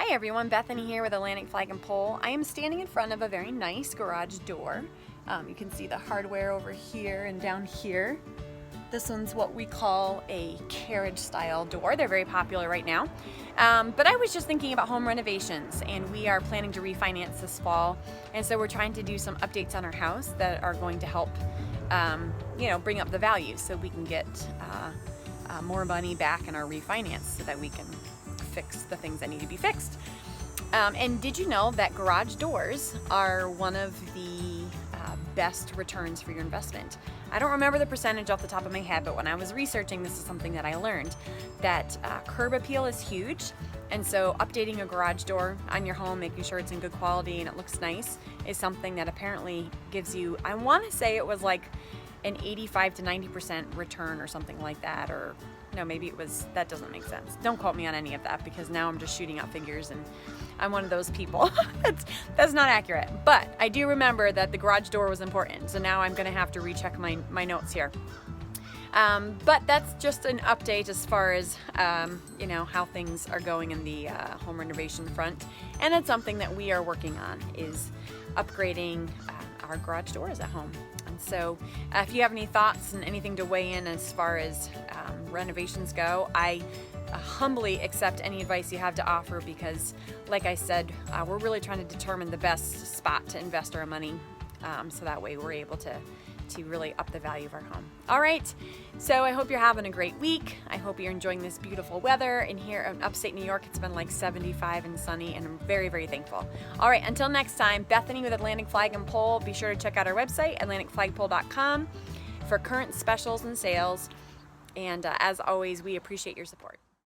Hi everyone, Bethany here with Atlantic Flag and Pole. I am standing in front of a very nice garage door. You can see the hardware over here and down here. This one's what we call a carriage style door. They're very popular right now. But I was just thinking about home renovations, and we are planning to refinance this fall. And so we're trying to do some updates on our house that are going to help bring up the value so we can get more money back in our refinance so that we can fix the things that need to be fixed. And did you know that garage doors are one of the best returns for your investment? I don't remember the percentage off the top of my head, but when I was researching, this is something that I learned, that curb appeal is huge. And so updating a garage door on your home, making sure it's in good quality and it looks nice, is something that apparently gives you, I want to say it was like an 85 to 90% return or something like that, or no, maybe it was, that doesn't make sense. Don't quote me on any of that, because now I'm just shooting out figures and I'm one of those people. That's not accurate. But I do remember that the garage door was important, so now I'm gonna have to recheck my notes here. But that's just an update as far as how things are going in the home renovation front, and it's something that we are working on, is upgrading our garage doors at home. And so if you have any thoughts and anything to weigh in as far as renovations go, I humbly accept any advice you have to offer, because like I said, we're really trying to determine the best spot to invest our money, so that way we're able to really up the value of our home. All right, so I hope you're having a great week. I hope you're enjoying this beautiful weather. In here in upstate New York, it's been like 75 and sunny, and I'm very, very thankful. All right, until next time, Bethany with Atlantic Flag and Pole. Be sure to check out our website, atlanticflagpole.com, for current specials and sales. And as always, we appreciate your support.